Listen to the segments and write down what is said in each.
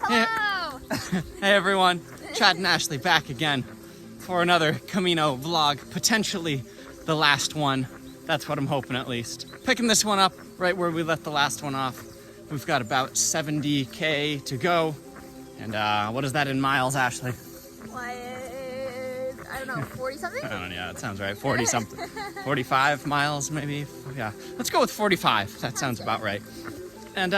Hello! Hey everyone, Chad and Ashley back again for another Camino vlog, potentially the last one. That's what I'm hoping at least. Picking this one up right where we left the last one off. We've got about 70K to go. And what is that in miles, Ashley? Like, I don't know, 40 something? I don't know, yeah, that sounds right, 40 something. 45 miles maybe, yeah. Let's go with 45, that sounds about right. And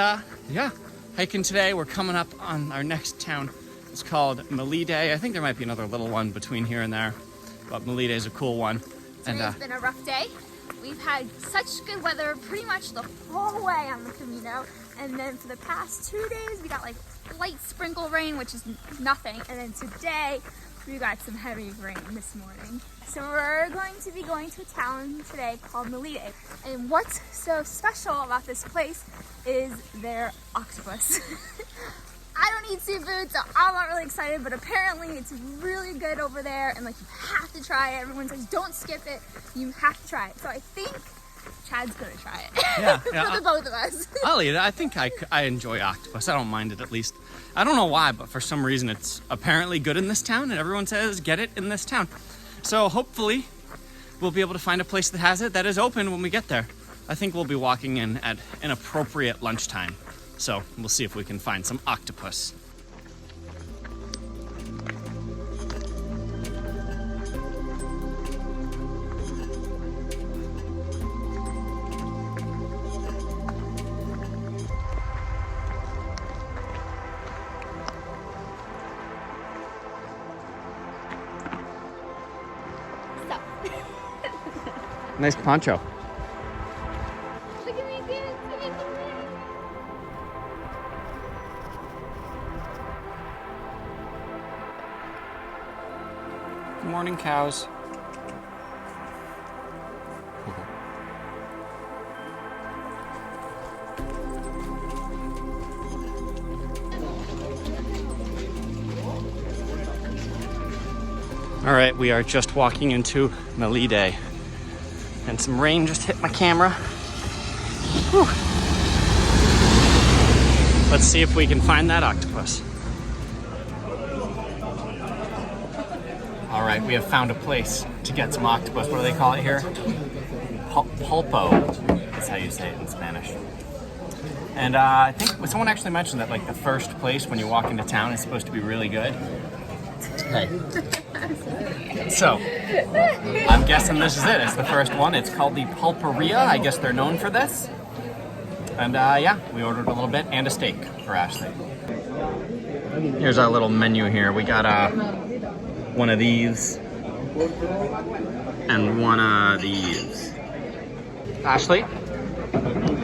yeah, hiking today. We're coming up on our next town. It's called Melide. I think there might be another little one between here and there, but Melide is a cool one. Today's been a rough day. We've had such good weather pretty much the whole way on the Camino. And then for the past 2 days, we got like light sprinkle rain, which is nothing. And then today, we got some heavy rain this morning. So we're going to be going to a town today called Melide. And what's so special about this place is their octopus. I don't eat seafood, so I'm not really excited, but apparently it's really good over there, and like you have to try it. Everyone says don't skip it, you have to try it. So I think Chad's gonna try it. Yeah, for yeah, the both of us. I'll eat it. I think I enjoy octopus. I don't mind it, at least. I don't know why, but for some reason it's apparently good in this town, and everyone says get it in this town. So hopefully we'll be able to find a place that has it, that is open when we get there. I think we'll be walking in at an appropriate lunchtime. So we'll see if we can find some octopus. Nice poncho. Look at me dancing in the rain. Good morning, cows. All right, we are just walking into Melide, and some rain just hit my camera. Whew. Let's see if we can find that octopus. All right, we have found a place to get some octopus. What do they call it here? Pulpo. That's how you say it in Spanish. And I think someone actually mentioned that like the first place when you walk into town is supposed to be really good. Hey. So, I'm guessing this is it. It's the first one. It's called the Pulperia. I guess they're known for this. And yeah, we ordered a little bit and a steak for Ashley. Here's our little menu here. We got one of these and one of these. Ashley,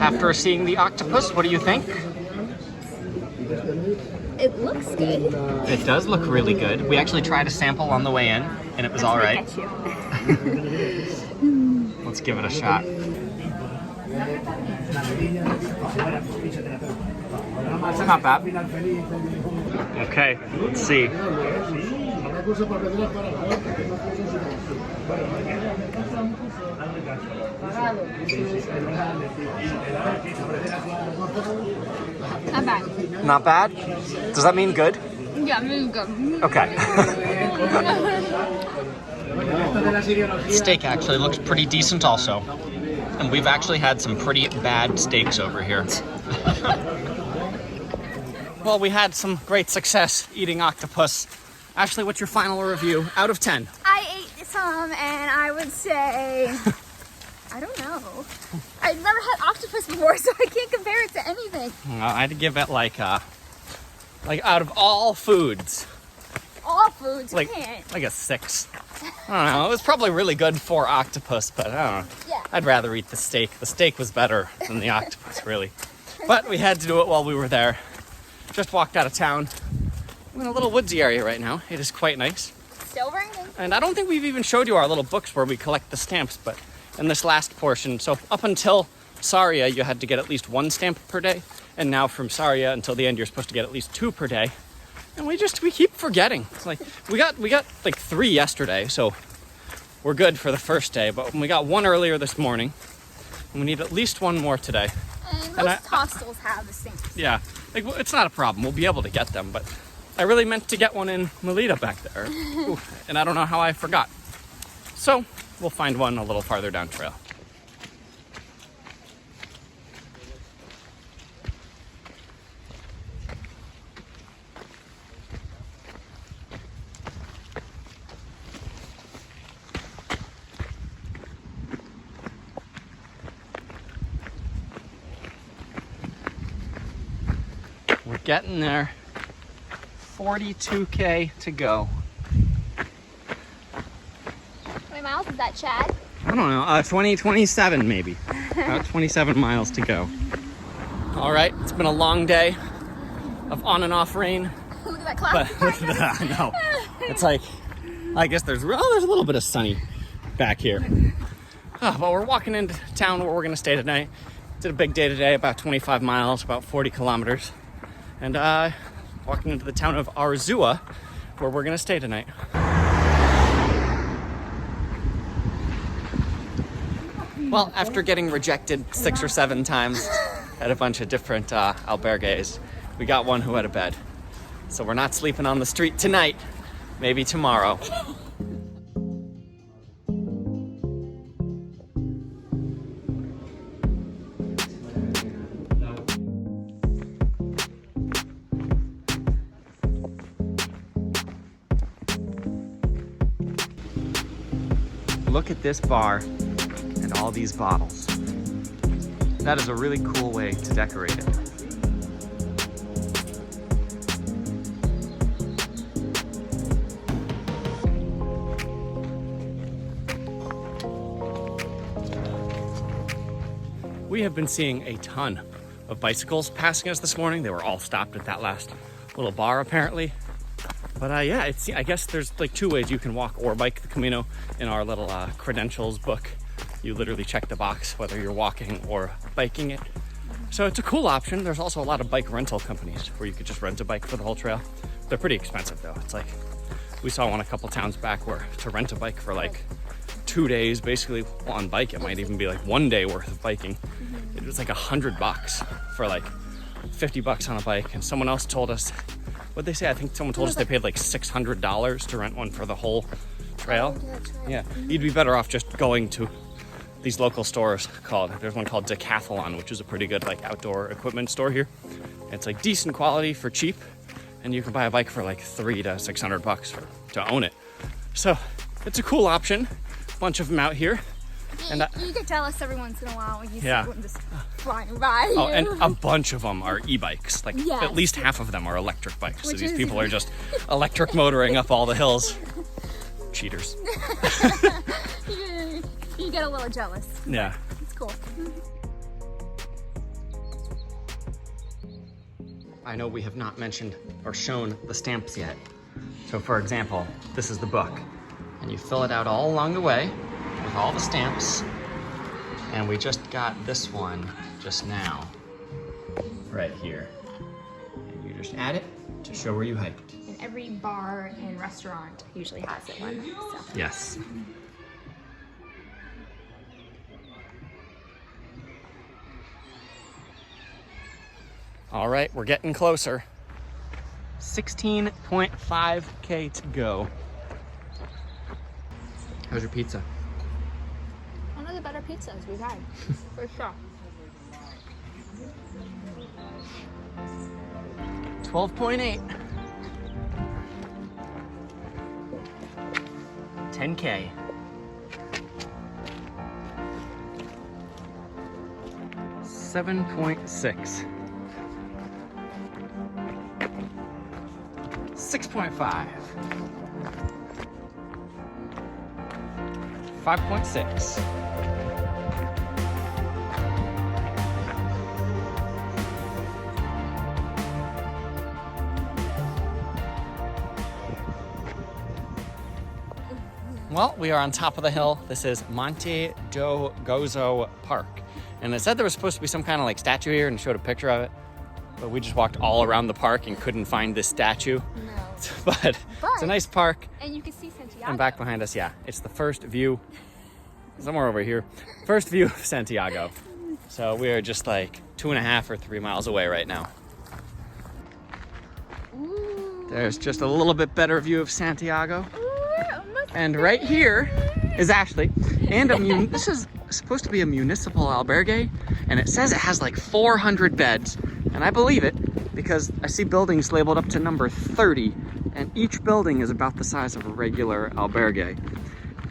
after seeing the octopus, what do you think? It looks good. It does look really good. We actually tried a sample on the way in, and it was all right. Let's give it a shot. It's not bad. Okay, let's see. Not bad. Not bad? Does that mean good? Yeah, really good. Okay. Steak actually looks pretty decent also. And we've actually had some pretty bad steaks over here. Well, we had some great success eating octopus. Ashley, what's your final review out of 10? I ate some, and I would say, I don't know. I've never had octopus before, so I can't compare it to anything. I'd give it like out of all foods, All foods, like can't. a 6. I don't know. It was probably really good for octopus, but I don't know. Yeah. I'd rather eat the steak. The steak was better than the octopus, really. But we had to do it while we were there. Just walked out of town. We're in a little woodsy area right now. It is quite nice. Still raining. And I don't think we've even showed you our little books where we collect the stamps, but in this last portion, so up until Saria, you had to get at least 1 stamp per day. And now from Saria until the end, you're supposed to get at least 2 per day. And we keep forgetting. It's like we got like 3 yesterday, so we're good for the first day. But we got 1 earlier this morning, and we need at least 1 more today. And most hostels have the same. Yeah, like, well, it's not a problem. We'll be able to get them, but I really meant to get one in Melide back there. Ooh, and I don't know how I forgot. So we'll find one a little farther down trail. We're getting there. 42K to go. How many miles is that, Chad? I don't know, 27 maybe. About 27 miles to go. All right, it's been a long day of on and off rain. Look at that cloud. But look at that, I know. It's like, I guess there's a little bit of sunny back here. But we're walking into town where we're gonna stay tonight. Did a big day today, about 25 miles, about 40 kilometers. And walking into the town of Arzua, where we're gonna stay tonight. Well, after getting rejected 6 or 7 times at a bunch of different albergues, we got one who had a bed. So we're not sleeping on the street tonight, maybe tomorrow. Look at this bar and all these bottles. That is a really cool way to decorate it. We have been seeing a ton of bicycles passing us this morning. They were all stopped at that last little bar apparently. But yeah, I guess there's like 2 ways you can walk or bike the Camino. In our little credentials book, you literally check the box whether you're walking or biking it. So it's a cool option. There's also a lot of bike rental companies where you could just rent a bike for the whole trail. They're pretty expensive though. It's like, we saw one a couple towns back where to rent a bike for like 2 days, basically on bike, it might even be like 1 day worth of biking. It was like $100 for like $50 on a bike. And someone else told us, what'd they say? I think someone told us they paid like $600 to rent one for the whole trail. Yeah, you'd be better off just going to these local stores there's one called Decathlon, which is a pretty good like outdoor equipment store here. It's like decent quality for cheap, and you can buy a bike for like $300 to $600 to own it. So it's a cool option. Bunch of them out here. And you get jealous every once in a while when you see one just flying by you. Oh, and a bunch of them are e-bikes. Like at least half of them are electric bikes. So these people are just electric motoring up all the hills. Cheaters. You get a little jealous. Yeah. It's cool. I know we have not mentioned or shown the stamps yet. So for example, this is the book. And you fill it out all along the way with all the stamps. And we just got this one just now, right here. And you just add it to show where you hiked. And every bar and restaurant usually has it one. So. Yes. All right, we're getting closer. 16.5K to go. How's your pizza? One of the better pizzas we've had, for sure. 12.8. 10K. 7.6. 6.5. 5.6. Well, we are on top of the hill. This is Monte do Gozo Park. And it said there was supposed to be some kind of like statue here and showed a picture of it. But we just walked all around the park and couldn't find this statue. No. But it's a nice park. And you can see Santiago. And back behind us, yeah, it's the first view, somewhere over here, first view of Santiago. So we are just like 2.5 or 3 miles away right now. Ooh. There's just a little bit better view of Santiago. Ooh, And right here is Ashley. And this is supposed to be a municipal albergue, and it says it has like 400 beds. And I believe it because I see buildings labeled up to number 30, and each building is about the size of a regular albergue.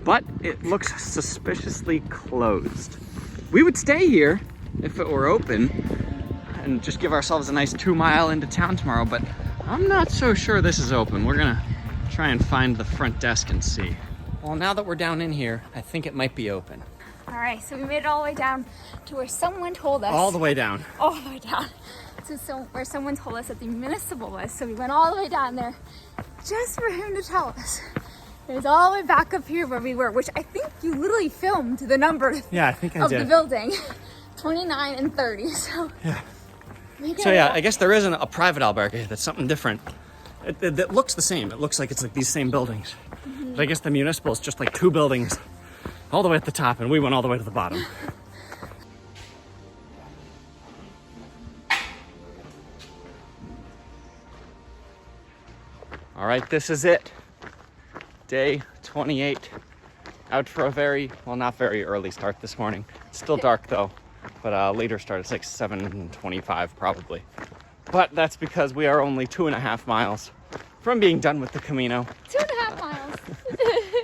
But it looks suspiciously closed. We would stay here if it were open and just give ourselves a nice 2 mile into town tomorrow, but I'm not so sure this is open. We're gonna try and find the front desk and see. Well, now that we're down in here, I think it might be open. All right, so we made it all the way down to where someone told us. All the way down. All the way down to where someone told us that the municipal was. So we went all the way down there just for him to tell us. It was all the way back up here where we were, which I think you literally filmed the number Yeah, I think I of did. the building. 29 and 30, so. Yeah. We did So yeah, it. I guess there isn't a private albergue. That's something different. It looks the same. It looks like it's like these same buildings. Mm-hmm. But I guess the municipal is just like 2 buildings all the way at the top, and we went all the way to the bottom. All right, this is it. Day 28. Out for a not very early start this morning. It's still dark though, but later start. It's like 7:25 probably. But that's because we are only 2.5 miles from being done with the Camino. 2.5 miles.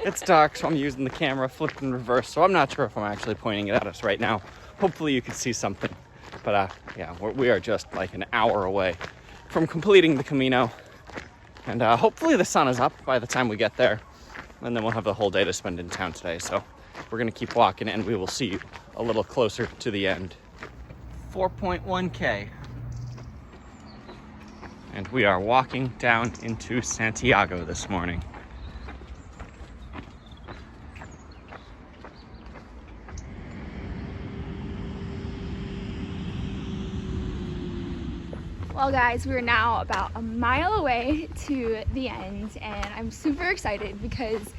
It's dark, so I'm using the camera flipped in reverse, so I'm not sure if I'm actually pointing it at us right now. Hopefully you can see something. But yeah, we are just like an hour away from completing the Camino. And hopefully the sun is up by the time we get there. And then we'll have the whole day to spend in town today. So we're gonna keep walking and we will see you a little closer to the end. 4.1K. And we are walking down into Santiago this morning. Well guys, we are now about a mile away to the end, and I'm super excited because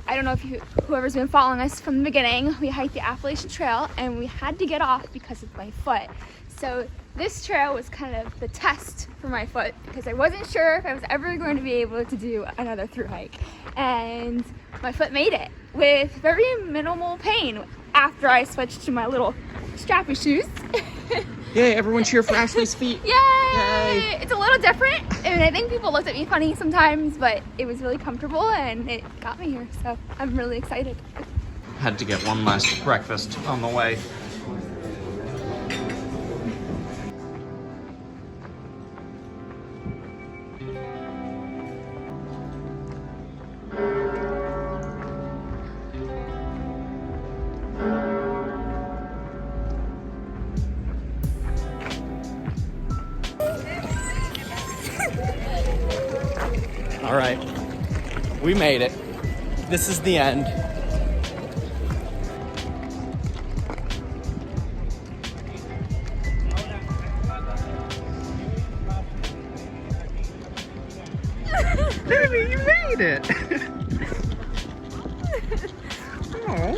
I don't know if whoever's been following us from the beginning, we hiked the Appalachian Trail and we had to get off because of my foot. So this trail was kind of the test for my foot because I wasn't sure if I was ever going to be able to do another through hike. And my foot made it with very minimal pain after I switched to my little strappy shoes. Yay, everyone cheer for Ashley's feet. Yay! Yay! It's a little different, and I think people looked at me funny sometimes, but it was really comfortable and it got me here, so I'm really excited. Had to get one last breakfast on the way. All right, we made it. This is the end. Baby, you made it. Oh.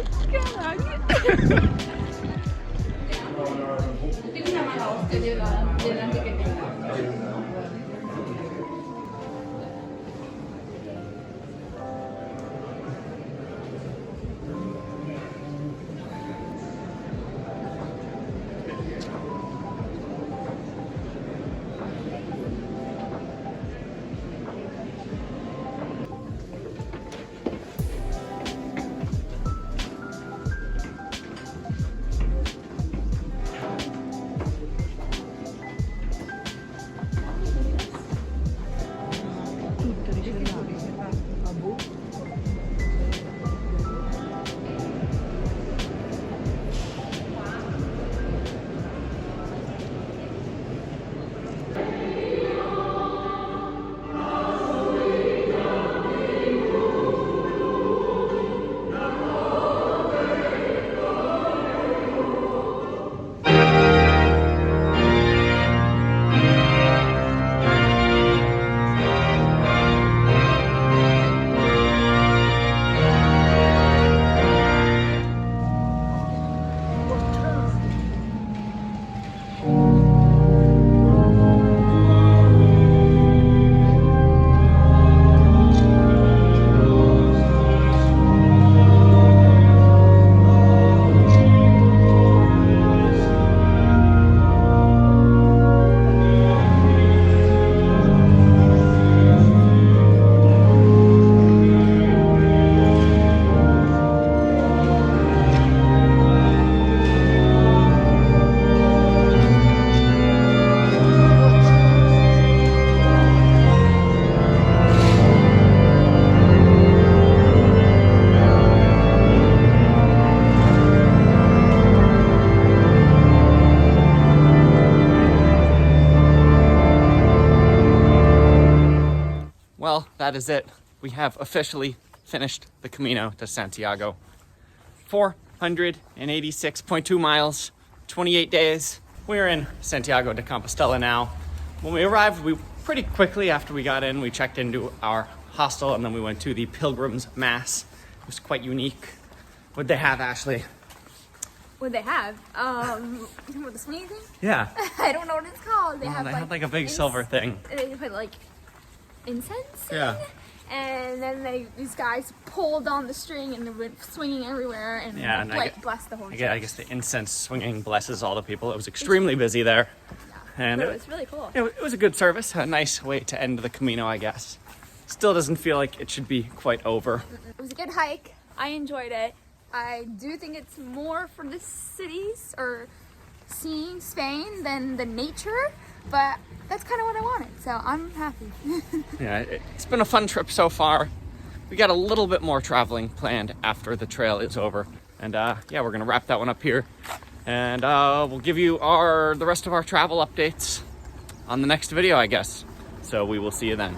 well, that is it. We have officially finished the Camino de Santiago. 486.2 miles, 28 days. We're in Santiago de Compostela now. When we arrived, we pretty quickly after we got in, we checked into our hostel and then we went to the Pilgrim's Mass. It was quite unique. What'd they have, Ashley? What they have? You know the swinging thing? Yeah. I don't know what it's called. They had like a big silver thing. They put like incense in, Yeah. and then these guys pulled on the string and they went swinging everywhere and, Yeah, and blessed the whole church. I guess the incense swinging blesses all the people. It was extremely busy there. Yeah. And But it was really cool. it was a good service, a nice way to end the Camino, I guess. Still doesn't feel like it should be quite over. It was a good hike. I enjoyed it. I do think it's more for the cities or seeing Spain than the nature, but that's kind of what I wanted, so I'm happy. Yeah, it's been a fun trip so far. We got a little bit more traveling planned after the trail is over. And yeah, we're gonna wrap that one up here. And we'll give you the rest of our travel updates on the next video, I guess. So we will see you then.